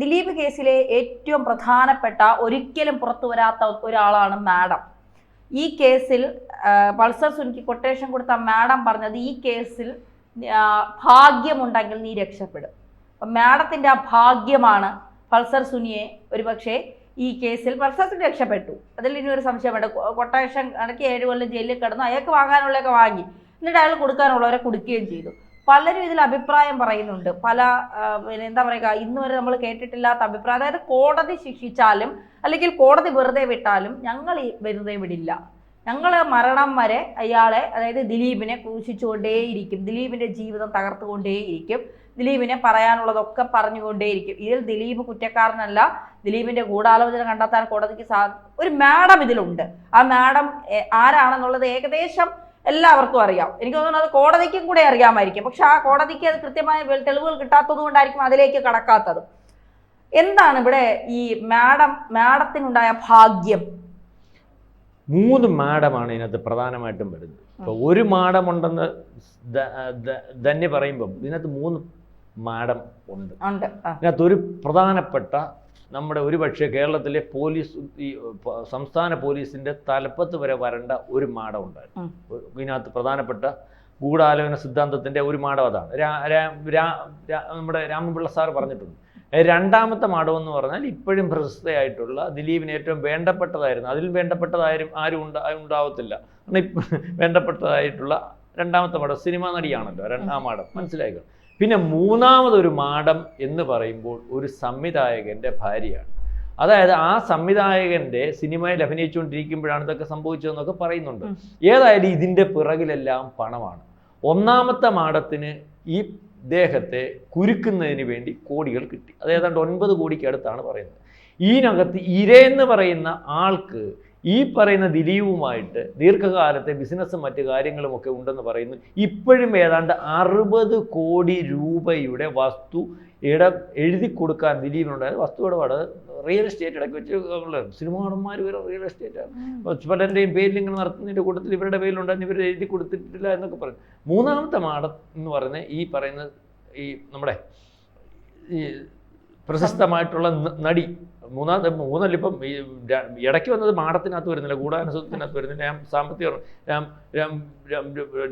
ദിലീപ് കേസിലെ ഏറ്റവും പ്രധാനപ്പെട്ട ഒരിക്കലും പുറത്തു വരാത്ത ഒരാളാണ് മാഡം. ഈ കേസിൽ പൾസർ സുനിക്ക് കൊട്ടേഷൻ കൊടുത്ത മാഡം പറഞ്ഞത് ഈ കേസിൽ ഭാഗ്യമുണ്ടെങ്കിൽ നീ രക്ഷപ്പെടും. അപ്പം മാഡത്തിൻ്റെ ആ ഭാഗ്യമാണ് പൾസർ സുനിയെ ഒരുപക്ഷെ ഈ കേസിൽ പൾസർ സുനി രക്ഷപ്പെട്ടു. അതിൽ ഇനി ഒരു സംശയമുണ്ട്. കൊട്ടേഷൻ ഇടയ്ക്ക് 7 കൊല്ലം ജയിലിൽ കിടന്നു, അയാൾക്ക് വാങ്ങാനുള്ളതൊക്കെ വാങ്ങി, എന്നിട്ട് അയാൾ കൊടുക്കാനുള്ളവരെ കൊടുക്കുകയും ചെയ്തു. പലരും ഇതിൽ അഭിപ്രായം പറയുന്നുണ്ട്. പിന്നെ എന്താ പറയുക, ഇന്ന് വരെ നമ്മൾ കേട്ടിട്ടില്ലാത്ത അഭിപ്രായം. അതായത് കോടതി ശിക്ഷിച്ചാലും അല്ലെങ്കിൽ കോടതി വെറുതെ വിട്ടാലും ഞങ്ങൾ വെറുതെ വിടില്ല, ഞങ്ങൾ മരണം വരെ അയാളെ, അതായത് ദിലീപിനെ ക്രൂശിച്ചുകൊണ്ടേയിരിക്കും, ദിലീപിൻ്റെ ജീവിതം തകർത്തുകൊണ്ടേയിരിക്കും, ദിലീപിനെ പറയാനുള്ളതൊക്കെ പറഞ്ഞുകൊണ്ടേയിരിക്കും. ഇതിൽ ദിലീപ് കുറ്റക്കാരനല്ല, ദിലീപിൻ്റെ ഗൂഢാലോചന കണ്ടെത്താൻ കോടതിക്ക് ഒരു മാഡം ഇതിലുണ്ട്. ആ മാഡം ആരാണെന്നുള്ളത് ഏകദേശം എല്ലാവർക്കും അറിയാം. എനിക്ക് തോന്നുന്നു അത് കോടതിക്കും കൂടെ അറിയാമായിരിക്കും. പക്ഷെ ആ കോടതിക്ക് അത് കൃത്യമായ തെളിവുകൾ കിട്ടാത്തത് കൊണ്ടായിരിക്കും അതിലേക്ക് കടക്കാത്തത്. എന്താണ് ഇവിടെ ഈ മാഡത്തിനുണ്ടായ ഭാഗ്യം? 3 മാഡമാണ് ഇതിനകത്ത് പ്രധാനമായിട്ടും വരുന്നത്. ഇപ്പോൾ ഒരു മാഡമുണ്ടെന്ന് തന്നെ പറയുമ്പം ഇതിനകത്ത് 3 മാഡം ഉണ്ട്. ഇതിനകത്ത് ഒരു പ്രധാനപ്പെട്ട നമ്മുടെ ഒരുപക്ഷെ കേരളത്തിലെ പോലീസ്, ഈ സംസ്ഥാന പോലീസിൻ്റെ തലപ്പത്ത് വരെ വരേണ്ട ഒരു മാഡം ഉണ്ടായിരുന്നു. ഇതിനകത്ത് പ്രധാനപ്പെട്ട ഗൂഢാലോചന സിദ്ധാന്തത്തിൻ്റെ ഒരു മാഡം അതാണ്. നമ്മുടെ രാമപിള്ള സാർ പറഞ്ഞിട്ടുണ്ട്. രണ്ടാമത്തെ മാഡം എന്ന് പറഞ്ഞാൽ ഇപ്പോഴും പ്രശസ്തയായിട്ടുള്ള, ദിലീപിന് ഏറ്റവും വേണ്ടപ്പെട്ടതായിരുന്നു, അതിൽ ആരും ഉണ്ടാവത്തില്ല, വേണ്ടപ്പെട്ടതായിട്ടുള്ള രണ്ടാമത്തെ മാഡം സിനിമാ നടിയാണല്ലോ രണ്ടാം മാഡം, മനസ്സിലാക്കുക. പിന്നെ മൂന്നാമതൊരു മാഡം എന്ന് പറയുമ്പോൾ ഒരു സംവിധായകൻ്റെ ഭാര്യയാണ്. അതായത് ആ സംവിധായകൻ്റെ സിനിമയിൽ അഭിനയിച്ചുകൊണ്ടിരിക്കുമ്പോഴാണ് ഇതൊക്കെ സംഭവിച്ചതെന്നൊക്കെ പറയുന്നുണ്ട്. ഏതായാലും ഇതിൻ്റെ പിറകിലെല്ലാം പണമാണ്. ഒന്നാമത്തെ മാഡത്തിന് ഈ ഇദ്ദേഹത്തെ കുരുക്കുന്നതിന് വേണ്ടി കോടികൾ കിട്ടി. അത് ഏതാണ്ട് 9 കോടിക്ക് അടുത്താണ് പറയുന്നത്. ഇതിനകത്ത് ഇരയെന്ന് പറയുന്ന ആൾക്ക് ഈ പറയുന്ന ദിലീപുമായിട്ട് ദീർഘകാലത്തെ ബിസിനസ്സും മറ്റു കാര്യങ്ങളുമൊക്കെ ഉണ്ടെന്ന് പറയുന്നു. ഇപ്പോഴും ഏതാണ്ട് 60 കോടി രൂപയുടെ വസ്തു എഴുതി കൊടുക്കാൻ ദിലീപിനുണ്ടായത്. വസ്തു ഇടപാട്, റിയൽ എസ്റ്റേറ്റ് ഇടയ്ക്ക് വെച്ച് സിനിമാ നടന്മാർ വരെ റിയൽ എസ്റ്റേറ്റാണ് പലരുടെയും പേരിൽ ഇങ്ങനെ നടത്തുന്നതിൻ്റെ കൂട്ടത്തിൽ ഇവരുടെ പേരിലുണ്ടായിരുന്നു, ഇവർ എഴുതി കൊടുത്തിട്ടില്ല എന്നൊക്കെ പറയും. മൂന്നാമത്തെ മാഡം എന്ന് പറയുന്നത് ഈ പറയുന്ന ഈ നമ്മുടെ ഈ പ്രശസ്തമായിട്ടുള്ള നടി, മൂന്നല്ലിപ്പം ഇടയ്ക്ക് വന്നത് മാഡത്തിനകത്ത് വരുന്നില്ല, ഗൂഢാനുസത്തിനകത്ത് വരുന്നില്ല.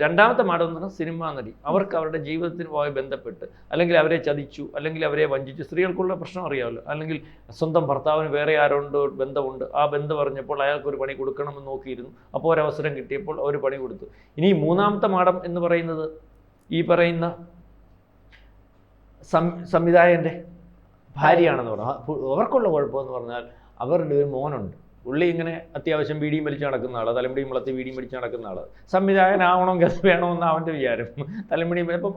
രണ്ടാമത്തെ മാഡം എന്ന് പറഞ്ഞാൽ സിനിമാ നടി. അവർക്ക് അവരുടെ ജീവിതത്തിനുമായി ബന്ധപ്പെട്ട് അല്ലെങ്കിൽ അവരെ ചതിച്ചു, അല്ലെങ്കിൽ അവരെ വഞ്ചിച്ചു. സ്ത്രീകൾക്കുള്ള പ്രശ്നം അറിയാമല്ലോ. അല്ലെങ്കിൽ സ്വന്തം ഭർത്താവിന് വേറെ ആരോണ്ട് ബന്ധമുണ്ട്, ആ ബന്ധം പറഞ്ഞപ്പോൾ അയാൾക്കൊരു പണി കൊടുക്കണമെന്ന് നോക്കിയിരുന്നു. അപ്പോൾ ഒരവസരം കിട്ടിയപ്പോൾ അവർ പണി കൊടുത്തു. ഇനി മൂന്നാമത്തെ മാഡം എന്ന് പറയുന്നത് ഈ പറയുന്ന സംവിധായകൻ്റെ ഭാര്യയാണെന്ന് പറഞ്ഞാൽ അവർക്കുള്ള കുഴപ്പമെന്ന് പറഞ്ഞാൽ അവരുടെ ഒരു മോനുണ്ട്. പുള്ളി ഇങ്ങനെ അത്യാവശ്യം ബീഡിയും വലിച്ച് നടക്കുന്ന ആൾ, തലമുടിയും വളർത്തി ബീഡിയും വലിച്ച് നടക്കുന്ന ആൾ. സംവിധായകനാവണമെങ്കിൽ അത് വേണമെന്ന് അവൻ്റെ വിചാരം, തലമുടിയും ഇപ്പം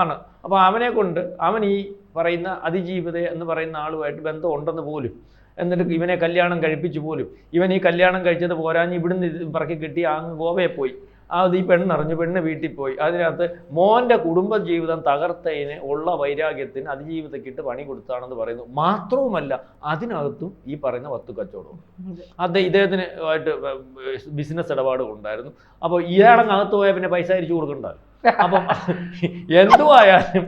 ആണ്. അപ്പോൾ അവനെ കൊണ്ട് അവൻ ഈ പറയുന്ന അതിജീവിത എന്ന് പറയുന്ന ആളുമായിട്ട് ബന്ധം ഉണ്ടെന്ന് പോലും, എന്നിട്ട് ഇവനെ കല്യാണം കഴിപ്പിച്ചു പോലും. ഇവൻ ഈ കല്യാണം കഴിച്ചത് പോരാഞ്ഞ് ഇവിടുന്ന് പറക്കി കിട്ടി അങ്ങ് ഗോവയിൽ പോയി. അത് ഈ പെണ്ണറിഞ്ഞു, പെണ്ണ് വീട്ടിൽ പോയി. അതിനകത്ത് മോൻ്റെ കുടുംബജീവിതം തകർത്തതിന് ഉള്ള വൈരാഗ്യത്തിന് അതിജീവിതക്കിട്ട് പണി കൊടുത്താണെന്ന് പറയുന്നു. മാത്രവുമല്ല അതിനകത്തും ഈ പറയുന്ന വസ്തു കച്ചവടവും. ഇദ്ദേഹത്തിന് ആയിട്ട് ബിസിനസ് ഇടപാടുകളുണ്ടായിരുന്നു. അപ്പോൾ ഇയാളങ്ങകത്ത് പോയാൽ പിന്നെ പൈസ അരിച്ചു കൊടുക്കണ്ടല്ലോ. അപ്പം എന്തുവായാലും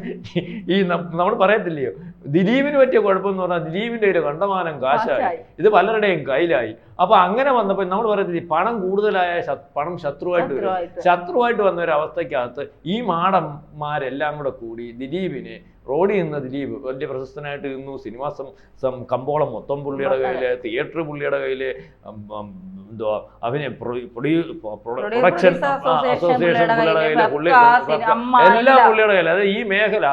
ഈ നമ്മൾ പറയത്തില്ലയോ, ദിലീപിന് പറ്റിയ കുഴപ്പമെന്ന് പറഞ്ഞാൽ ദിലീപിൻ്റെ ഒരു കണ്ടമാനം കാശായി, ഇത് പലരുടെയും കയ്യിലായി. അപ്പൊ അങ്ങനെ വന്നപ്പോൾ നമ്മൾ പറയത്തില്ല, പണം കൂടുതലായ പണം ശത്രുവായിട്ട് വന്ന ഒരു അവസ്ഥക്കകത്ത് ഈ മാടന്മാരെല്ലാം കൂടെ കൂടി ദിലീപിനെ, റോഡിൽ നിന്ന് ദിലീപ് വലിയ പ്രശസ്തനായിട്ട് നിന്നു. സിനിമാ കമ്പോളം മൊത്തം പുള്ളിയുടെ കയ്യില്, തിയേറ്റർ പുള്ളിയുടെ കയ്യില്, എന്തുവാ അവന് പ്രൊഡക്ഷൻ അസോസിയേഷൻ പുള്ളിയുടെ കയ്യില്, എല്ലാം പുള്ളിയുടെ കയ്യില്. അതായത് ഈ മേഖല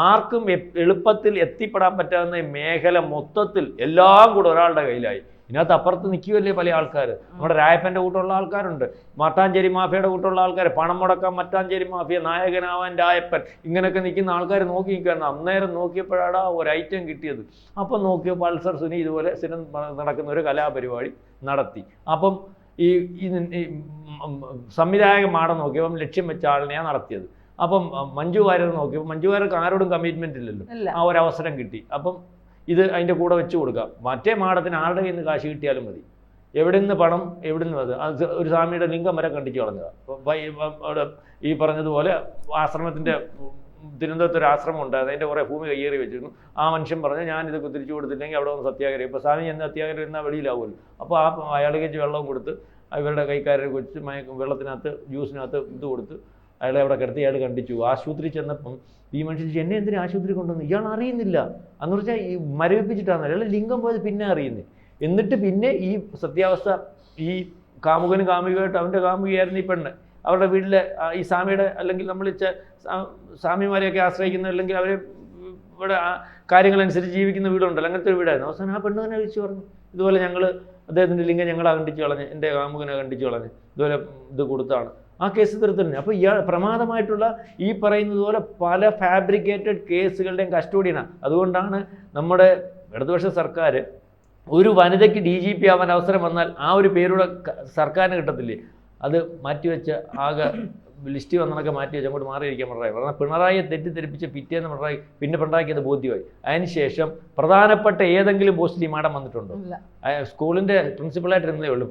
ആർക്കും എളുപ്പത്തിൽ എത്തിപ്പെടാൻ പറ്റാവുന്ന മേഖല മൊത്തത്തിൽ എല്ലാം കൂടെ ഒരാളുടെ കയ്യിലായി. ഇതിനകത്ത് അപ്പുറത്ത് നിൽക്കുകയല്ലേ പല ആൾക്കാർ. നമ്മുടെ രായപ്പൻ്റെ കൂട്ടമുള്ള ആൾക്കാരുണ്ട്, മട്ടാഞ്ചേരി മാഫിയയുടെ കൂട്ടമുള്ള ആൾക്കാർ, പണം മുടക്കാൻ മട്ടാഞ്ചേരി മാഫിയ, നായകനാവാൻ രായപ്പൻ, ഇങ്ങനെയൊക്കെ നിൽക്കുന്ന ആൾക്കാർ നോക്കി നിൽക്കുകയാണ്. അന്നേരം നോക്കിയപ്പോഴാണ് ഒരു ഐറ്റം കിട്ടിയത്. അപ്പം നോക്കിയ പൾസർ സുനി ഇതുപോലെ സ്ഥിരം നടക്കുന്ന ഒരു കലാപരിപാടി നടത്തി. അപ്പം ഈ സംവിധായക മാടം നോക്കിയപ്പം ലക്ഷ്യം വെച്ച ആളിനെയാണ് നടത്തിയത്. അപ്പം മഞ്ജു വാര്യർ നോക്കിയപ്പോൾ മഞ്ജു വാര്യർക്ക് ആരോടും കമ്മിറ്റ്മെൻ്റ് ഇല്ലല്ലോ, ആ ഒരവസരം കിട്ടി. അപ്പം ഇത് അതിൻ്റെ കൂടെ വെച്ച് കൊടുക്കാം. മറ്റേ മാഡത്തിന് ആരുടെ കയ്യിൽ നിന്ന് കാശ് കിട്ടിയാലും മതി, എവിടെ നിന്ന് പണം എവിടെ നിന്ന് അത് ഒരു സ്വാമിയുടെ ലിംഗം വരെ കണ്ടിച്ചു കളഞ്ഞതാണ്. അവിടെ ഈ പറഞ്ഞതുപോലെ ആശ്രമത്തിൻ്റെ തിരുവനന്തപുരത്ത് ഒരു ആശ്രമം ഉണ്ടായിരുന്നു, അതിൻ്റെ കുറേ ഭൂമി കയ്യേറി വെച്ചിരുന്നു. ആ മനുഷ്യൻ പറഞ്ഞു ഞാനിത് തിരിച്ചു കൊടുത്തില്ലെങ്കിൽ അവിടെ വന്ന് സത്യാഗ്രഹം. ഇപ്പോൾ സ്വാമി എന്ന് സത്യാഗ്രഹം എന്നാൽ വെളിയിലാവുമല്ലോ. അപ്പോൾ അയാൾ കഴിച്ച് വെള്ളം കൊടുത്ത് ഇവരുടെ കൈക്കാരെ വെച്ച് വെള്ളത്തിനകത്ത് ജ്യൂസിനകത്ത് ഇത് കൊടുത്ത് അയാളെ അവിടെ കിടത്തി അയാൾ കണ്ടിച്ചു. ആശുപത്രി ചെന്നപ്പം ഈ മനുഷ്യൻ എന്നെ എന്തിനാ ആശുപത്രി കൊണ്ടുവന്നു, ഇയാൾ അറിയുന്നില്ല. അന്ന് വെച്ചാൽ ഈ മരവിപ്പിച്ചിട്ടാണ് അയാൾ ലിംഗം പോയത് പിന്നെ അറിയുന്നത്. എന്നിട്ട് പിന്നെ ഈ സത്യാവസ്ഥ ഈ കാമുകനും കാമുകമായിട്ട് അവൻ്റെ കാമുകയായിരുന്നു ഈ പെണ്ണ്. അവരുടെ വീട്ടിലെ ഈ സ്വാമിയുടെ അല്ലെങ്കിൽ നമ്മൾ സ്വാമിമാരെയൊക്കെ ആശ്രയിക്കുന്ന അല്ലെങ്കിൽ അവർ ഇവിടെ കാര്യങ്ങളനുസരിച്ച് ജീവിക്കുന്ന വീടുണ്ടല്ലോ, അങ്ങനത്തെ ഒരു വീടായിരുന്നു. അവസാനം ആ പെണ്ണ് തന്നെ വിളിച്ചു പറഞ്ഞു ഇതുപോലെ ഞങ്ങൾ അദ്ദേഹത്തിൻ്റെ ലിംഗം ഞങ്ങളെ കണ്ടിച്ച് കളഞ്ഞ്, എൻ്റെ കാമുകനെ കണ്ടിച്ച് കളഞ്ഞ് ഇതുപോലെ ഇത് കൊടുത്താണ്. ആ കേസ് തീർത്തിട്ടുണ്ട്. അപ്പോൾ ഇയാൾ പ്രമാദമായിട്ടുള്ള ഈ പറയുന്നത് പോലെ പല ഫാബ്രിക്കേറ്റഡ് കേസുകളുടെയും കസ്റ്റോഡിയനാണ്. അതുകൊണ്ടാണ് നമ്മുടെ ഇടതുപക്ഷ സർക്കാർ ഒരു വനിതയ്ക്ക് DGP ആവാൻ അവസരം വന്നാൽ ആ ഒരു പേരുടെ സർക്കാരിന് കിട്ടത്തില്ലേ, അത് മാറ്റിവെച്ച് ആകെ ലിസ്റ്റ് വന്നതൊക്കെ മാറ്റി വെച്ച് അങ്ങോട്ട് മാറിയിരിക്കാൻ പിണറായി. കാരണം പിണറായിയെ തെറ്റിദ്ധരിപ്പിച്ച് പിറ്റേന്ന് പിണറായിക്ക് അത് ബോധ്യമായി. അതിനുശേഷം പ്രധാനപ്പെട്ട ഏതെങ്കിലും പോസ്റ്റിൽ ഈ മാഡം വന്നിട്ടുണ്ടോ? സ്കൂളിൻ്റെ പ്രിൻസിപ്പളായിട്ടിരുന്നേ ഉള്ളൂ,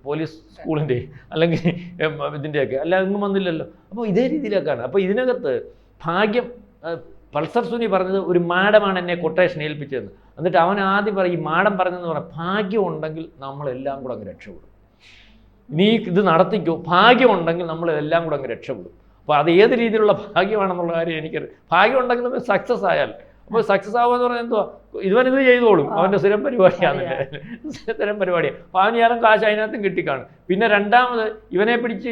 പോലീസ് സ്കൂളിൻ്റെ അല്ലെങ്കിൽ ഇതിൻ്റെയൊക്കെ, അല്ല എങ്ങും വന്നില്ലല്ലോ. അപ്പോൾ ഇതേ രീതിയിലേക്കാണ്. അപ്പോൾ ഇതിനകത്ത് ഭാഗ്യം, പൾസർ സുനി പറഞ്ഞത് ഒരു മാഡമാണ് എന്നെ കൊട്ടേഷൻ ഏൽപ്പിച്ചതെന്ന്. എന്നിട്ട് അവൻ ആദ്യം പറയും ഈ മാഡം പറഞ്ഞതെന്ന് പറഞ്ഞാൽ ഭാഗ്യം ഉണ്ടെങ്കിൽ നമ്മളെല്ലാം കൂടെ അങ്ങ് രക്ഷപ്പെടും, നീ ഇത് നടത്തിക്കോ, ഭാഗ്യമുണ്ടെങ്കിൽ നമ്മളെല്ലാം കൂടെ അങ്ങ് രക്ഷപ്പെടും. അപ്പോൾ അത് ഏത് രീതിയിലുള്ള ഭാഗ്യമാണെന്നുള്ള കാര്യം എനിക്കറിയാം. ഭാഗ്യം ഉണ്ടെങ്കിൽ നമ്മൾ സക്സസ് ആയാൽ, അപ്പോൾ സക്സസ് ആവുക എന്ന് പറഞ്ഞാൽ എന്തുവാ, ഇവനിത് ചെയ്തോളും, അവൻ്റെ സ്ഥിരം പരിപാടിയാണ്, സ്ഥിരം പരിപാടിയാണ്. അപ്പോൾ അവന് ഞാനും കാശ് അതിനകത്തും കിട്ടിക്കാണും. പിന്നെ രണ്ടാമത് ഇവനെ പിടിച്ച്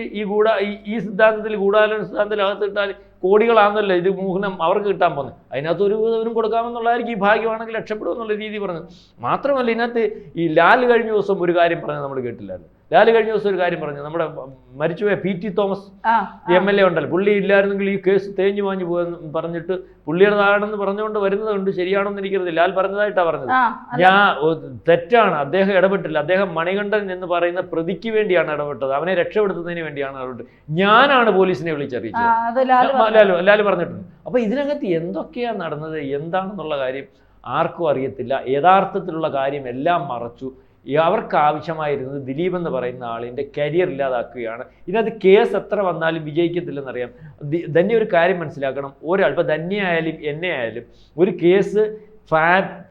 ഈ സിദ്ധാന്തത്തിൽ ഗൂഢാലോചന സിദ്ധാന്തത്തിൽ അകത്തിട്ടാൽ കോടികളാണെന്നല്ലോ ഇത് മൂഹനം അവർക്ക് കിട്ടാൻ പോകുന്നത്. അതിനകത്ത് ഒരു വിധവനും കൊടുക്കാമെന്നുള്ളതായിരിക്കും ഈ ഭാഗ്യമാണെങ്കിൽ രക്ഷപ്പെടും എന്നുള്ള രീതി പറഞ്ഞത്. മാത്രമല്ല ഇതിനകത്ത് ഈ ലാൽ കഴിഞ്ഞ ദിവസം ഒരു കാര്യം പറഞ്ഞത് നമ്മൾ കേട്ടില്ലായിരുന്നു. ലാൽ കഴിഞ്ഞ ദിവസം ഒരു കാര്യം പറഞ്ഞു, നമ്മുടെ മരിച്ചുപോയ PT തോമസ് MLA ഉണ്ടല്ലോ, പുള്ളി ഇല്ലായിരുന്നെങ്കിൽ ഈ കേസ് തേഞ്ഞു മാഞ്ഞു പോയെന്ന് പറഞ്ഞിട്ട് പുള്ളിയുടേതാണെന്ന് പറഞ്ഞുകൊണ്ട് വരുന്നതുകൊണ്ട് ശരിയാണെന്ന് എനിക്കറിയില്ല. ലാൽ പറഞ്ഞതായിട്ടാണ് പറഞ്ഞത്. തെറ്റാണ്, അദ്ദേഹം ഇടപെട്ടില്ല. അദ്ദേഹം മണികണ്ഠൻ എന്ന് പറയുന്ന പ്രതിക്ക് വേണ്ടിയാണ് ഇടപെട്ടത്, അവനെ രക്ഷപ്പെടുത്തുന്നതിന് വേണ്ടിയാണ് ഇടപെട്ടത്. ഞാനാണ് പോലീസിനെ വിളിച്ചറിയിച്ചത്, ലാൽ പറഞ്ഞിട്ടുണ്ട്. അപ്പോൾ ഇതിനകത്ത് എന്തൊക്കെയാണ് നടന്നത് എന്താണെന്നുള്ള കാര്യം ആർക്കും അറിയത്തില്ല. യഥാർത്ഥത്തിലുള്ള കാര്യം എല്ലാം മറച്ചു. അവർക്ക് ആവശ്യമായിരുന്നത് ദിലീപ് എന്ന് പറയുന്ന ആളിൻ്റെ കരിയർ ഇല്ലാതാക്കുകയാണ്. ഇതിനകത്ത് കേസ് എത്ര വന്നാലും വിജയിക്കത്തില്ലെന്നറിയാം. ധന്യ ഒരു കാര്യം മനസ്സിലാക്കണം, ഒരാൾ ഇപ്പോൾ ധന്യ ആയാലും എന്നെ ആയാലും ഒരു കേസ്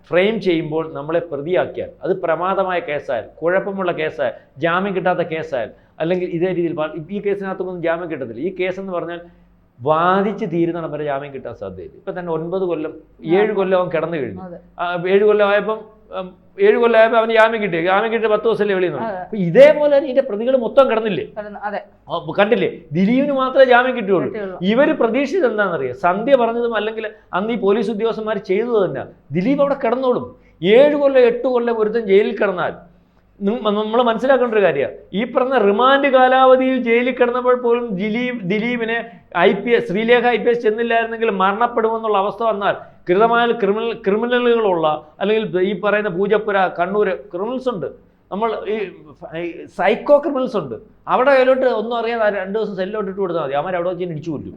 ഫ്രെയിം ചെയ്യുമ്പോൾ നമ്മളെ പ്രതിയാക്കിയാൽ, അത് പ്രമാദമായ കേസായാൽ, കുഴപ്പമുള്ള കേസായാൽ, ജാമ്യം കിട്ടാത്ത കേസായാൽ, അല്ലെങ്കിൽ ഇതേ രീതിയിൽ ഈ കേസിനകത്തൊന്നും ജാമ്യം കിട്ടത്തില്ല. ഈ കേസെന്ന് പറഞ്ഞാൽ വാദിച്ച് തീരുന്നിടം വരെ ജാമ്യം കിട്ടാൻ സാധ്യതയില്ല. ഇപ്പം തന്നെ 9 കൊല്ലം 7 കൊല്ലം അവൻ കിടന്നു കഴിഞ്ഞു. 7 കൊല്ലമായപ്പോൾ അവന് ജാമ്യം കിട്ടി 10 ദിവസമല്ലേ വെളിയിൽ നിന്ന്. അപ്പൊ ഇതേപോലെ ഇതിന്റെ പ്രതികൾ മൊത്തം കിടന്നില്ലേ, കണ്ടില്ലേ? ദിലീപിന് മാത്രമേ ജാമ്യം കിട്ടുകയുള്ളൂ. ഇവര് പ്രതീക്ഷിച്ചത് എന്താണെന്നറിയാം, സന്ധ്യ പറഞ്ഞതും അല്ലെങ്കിൽ അന്ന് ഈ പോലീസ് ഉദ്യോഗസ്ഥന്മാർ ചെയ്തത് തന്നെ, ദിലീപ് അവിടെ കിടന്നോളും. 7 കൊല്ലം 8 കൊല്ലം ഒരുത്തൻ ജയിലിൽ കിടന്നാൽ നമ്മൾ മനസ്സിലാക്കേണ്ട ഒരു കാര്യമാണ്, ഈ പറഞ്ഞ റിമാൻഡ് കാലാവധിയിൽ ജയിലിൽ കിടന്നപ്പോൾ പോലും ദിലീപിനെ ശ്രീലേഖ IPS ചെന്നില്ലായിരുന്നെങ്കിൽ മരണപ്പെടുമെന്നുള്ള അവസ്ഥ വന്നാൽ, കൃതമായ ക്രിമിനലുകളുള്ള അല്ലെങ്കിൽ ഈ പറയുന്ന പൂജപ്പുര കണ്ണൂർ ക്രിമിനൽസ് ഉണ്ട്, നമ്മൾ ഈ സൈക്കോ ക്രിമിനൽസ് ഉണ്ട്. അവിടെ അതിലോട്ട് ഒന്നും അറിയാതെ 2 ദിവസം സെല്ലോട്ട് ഇട്ട് കൊടുത്താൽ മതി, അവരവിടെ വെച്ച് ഇടിച്ചു കൊല്ലും.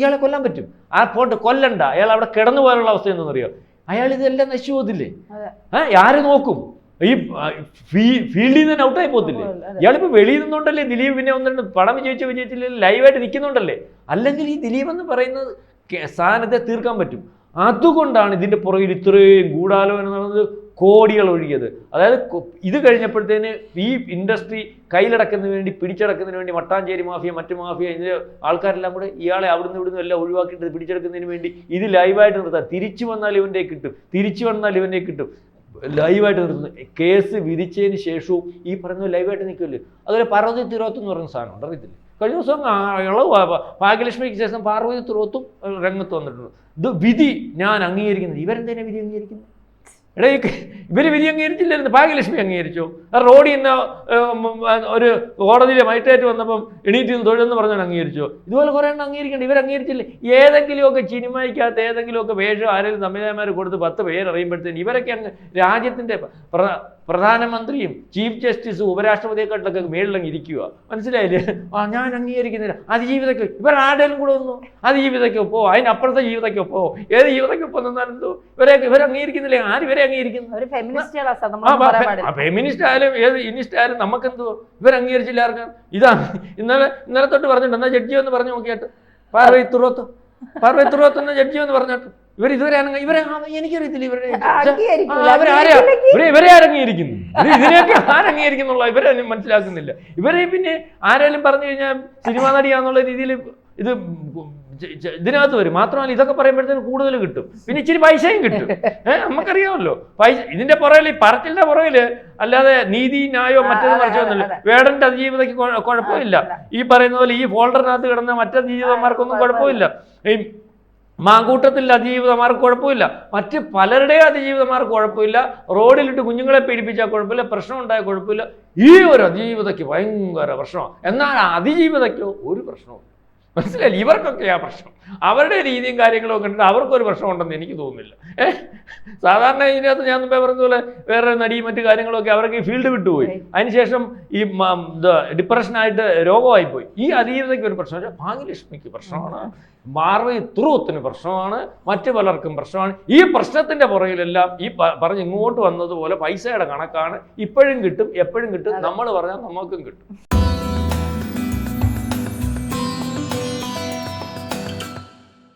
ഇയാളെ കൊല്ലാൻ പറ്റും. ആ പോട്ട് കൊല്ലണ്ട, അയാൾ അവിടെ കിടന്നു പോകാനുള്ള അവസ്ഥ എന്തെന്നറിയോ, അയാൾ ഇതെല്ലാം നശിച്ചു പോകത്തില്ലേ? ആര് നോക്കും? ഈ ഫീൽഡിൽ നിന്ന് തന്നെ ഔട്ടായി പോകത്തില്ലേ? ഇയാളിപ്പോൾ വെളിയിൽ നിന്നുകൊണ്ടല്ലേ ദിലീപ് പിന്നെ ഒന്നും പടം വിജയിച്ചില്ല, ലൈവായിട്ട് നിൽക്കുന്നുണ്ടല്ലേ. അല്ലെങ്കിൽ ഈ ദിലീപ് എന്ന് പറയുന്നത് സ്ഥാനത്തെ തീർക്കാൻ പറ്റും. അതുകൊണ്ടാണ് ഇതിൻ്റെ പുറകിൽ ഇത്രയും ഗൂഢാലോചന നടന്നത്, കോടികൾ ഒഴുകിയത്. അതായത് ഇത് കഴിഞ്ഞപ്പോഴത്തേന് ഈ ഇൻഡസ്ട്രി കയ്യിലടക്കുന്നതിന് വേണ്ടി, പിടിച്ചടക്കുന്നതിന് വേണ്ടി മട്ടാഞ്ചേരി മാഫിയ, മറ്റു മാഫിയ, ഇതിൻ്റെ ആൾക്കാരെല്ലാം കൂടെ ഇയാളെ അവിടുന്ന് ഇവിടുന്ന് എല്ലാം ഒഴിവാക്കിയിട്ട് പിടിച്ചെടുക്കുന്നതിന് വേണ്ടി ഇത് ലൈവായിട്ട് നിർത്താം. തിരിച്ചു വന്നാൽ ഇവൻ്റെ കിട്ടും, ലൈവായിട്ട് നിർത്തുന്നു. കേസ് വിധിച്ചതിന് ശേഷവും ഈ പറയുന്നത് ലൈവായിട്ട് നിൽക്കുമല്ലോ. അതുപോലെ പാർവതി തിരുവോത്തും എന്ന് പറയുന്ന സാധനം ഉണ്ട്, അറിയത്തില്ല. കഴിഞ്ഞ ദിവസം ഇളവ് ഭാഗ്യലക്ഷ്മിക്ക് ശേഷം പാർവതി തിരുവോത്തും രംഗത്ത് വന്നിട്ടുണ്ട്. ഇത് വിധി ഞാൻ അംഗീകരിക്കുന്നത്. ഇവരെന്തിനാ വിധി അംഗീകരിക്കുന്നത്? ഇവർ വിധി അംഗീകരിച്ചില്ലായിരുന്നു, ഭാഗ്യലക്ഷ്മി അംഗീകരിച്ചു. റോഡിൽ നിന്ന് ഒരു കോടതിയിലെ മജിസ്ട്രേറ്റ് വന്നപ്പം എണീറ്റ് നിന്ന് തൊഴിലെന്ന് പറഞ്ഞാൽ അംഗീകരിച്ചു. ഇതുപോലെ കുറേ എണ്ണം അംഗീകരിക്കേണ്ട, ഇവർ അംഗീകരിച്ചില്ലേ? ഏതെങ്കിലുമൊക്കെ സിനിമയ്ക്കകത്ത് ഏതെങ്കിലുമൊക്കെ വേഷം ആരെങ്കിലും സംവിധായകന്മാർ കൊടുത്ത് 10 പേര് അറിയുമ്പോഴത്തേന് ഇവരൊക്കെ അങ്ങ് രാജ്യത്തിൻ്റെ പ്രധാനമന്ത്രിയും ചീഫ് ജസ്റ്റിസും ഉപരാഷ്ട്രപതിയെക്കാട്ടിലൊക്കെ മേളിലങ്ങ് ഇരിക്കുക. മനസ്സിലായില്ലേ? ഞാൻ അംഗീകരിക്കുന്നില്ല. അതിജീവിതയ്ക്ക് ഇവർ ആരുടെയും കൂടെ ഒന്നും അതിജീവിതയ്ക്കൊപ്പോ അതിനപ്പുറത്തെ ജീവിതയ്ക്കൊപ്പോ ഏത് ജീവിതയ്ക്കൊപ്പം നിന്നാലും എന്തോ ഇവർ അംഗീകരിക്കുന്നില്ലേ? ആര് ഇവരെ അംഗീകരിക്കുന്നു? ഫെമിനിസ്റ്റ് ആയാലും ഏത് ഇനിസ്റ്റ് ആയാലും നമുക്കെന്തോ ഇവർ അംഗീകരിച്ചില്ല. ആർക്കാണ് ഇതാണ് ഇന്നലെ തൊട്ട് പറഞ്ഞിട്ടുണ്ട്. എന്നാൽ ജഡ്ജി ഒന്ന് പറഞ്ഞു നോക്കിയിട്ട് പാർവതി തുറത്ത് പാർവതി എന്ന ജഡ്ജി എന്ന് പറഞ്ഞിട്ട് ഇവർ ഇതുവരെ എനിക്കറിയത്തില്ല ഇവരെ അരങ്ങിയിരിക്കുന്നു, ഇതിനെയൊക്കെ ആരങ്ങിയിരിക്കുന്നുള്ള ഇവരെ മനസ്സിലാക്കുന്നില്ല. ഇവരെ പിന്നെ ആരെങ്കിലും പറഞ്ഞു കഴിഞ്ഞാൽ സിനിമാ നടിയാന്നുള്ള രീതിയിൽ ഇത് ഇതിനകത്ത് വരും. മാത്രമല്ല ഇതൊക്കെ പറയുമ്പോഴത്തേന് കൂടുതൽ കിട്ടും, പിന്നെ ഇച്ചിരി പൈസയും കിട്ടും. നമുക്കറിയാമല്ലോ പൈസ ഇതിന്റെ പുറകിൽ, ഈ പറച്ചിലിന്റെ പുറകില് അല്ലാതെ നീതി ന്യായോ മറ്റേത് മറിച്ചൊന്നുമില്ല. വേടന്റെ അതിജീവിതയ്ക്ക് കുഴപ്പമില്ല, ഈ പറയുന്ന പോലെ ഈ ഫോൾഡറിനകത്ത് കിടന്ന മറ്റതിജീവിതന്മാർക്കൊന്നും കുഴപ്പമില്ല, ഈ മാങ്കൂട്ടത്തിൽ അതിജീവിതമാർക്ക് കുഴപ്പമില്ല, മറ്റ് പലരുടെയും അതിജീവിതമാർക്ക് കുഴപ്പമില്ല, റോഡിലിട്ട് കുഞ്ഞുങ്ങളെ പീഡിപ്പിച്ചാൽ കുഴപ്പമില്ല, പ്രശ്നം ഉണ്ടായ കുഴപ്പമില്ല. ഈ ഒരു അതിജീവിതയ്ക്ക് ഭയങ്കര പ്രശ്നമാണ്. എന്നാൽ അതിജീവിതയ്ക്കോ ഒരു പ്രശ്നവും. മനസ്സിലായില്ല, ഇവർക്കൊക്കെയാ പ്രശ്നം. അവരുടെ രീതിയും കാര്യങ്ങളും ഒക്കെ ഉണ്ട്, അവർക്കൊരു പ്രശ്നമുണ്ടെന്ന് എനിക്ക് തോന്നുന്നില്ല. സാധാരണ ഇതിനകത്ത് ഞാൻ മുമ്പേ പറഞ്ഞ പോലെ വേറെ നടിയും മറ്റു കാര്യങ്ങളൊക്കെ അവർക്ക് ഈ ഫീൽഡ് വിട്ടുപോയി, അതിനുശേഷം ഈ ഡിപ്രഷനായിട്ട് രോഗമായിപ്പോയി. ഈ അതിജീവിതയ്ക്ക് ഒരു പ്രശ്നം, ഭാഗ്യലക്ഷ്മിക്ക് പ്രശ്നമാണ്, പാർവതി ത്രൂത്തിന് പ്രശ്നമാണ്, മറ്റു പലർക്കും പ്രശ്നമാണ്. ഈ പ്രശ്നത്തിന്റെ പുറകിലെല്ലാം ഈ പറഞ്ഞ് ഇങ്ങോട്ട് വന്നതുപോലെ പൈസയുടെ കണക്കാണ്. ഇപ്പോഴും കിട്ടും, എപ്പോഴും കിട്ടും, നമ്മൾ പറഞ്ഞാൽ നമുക്കും കിട്ടും.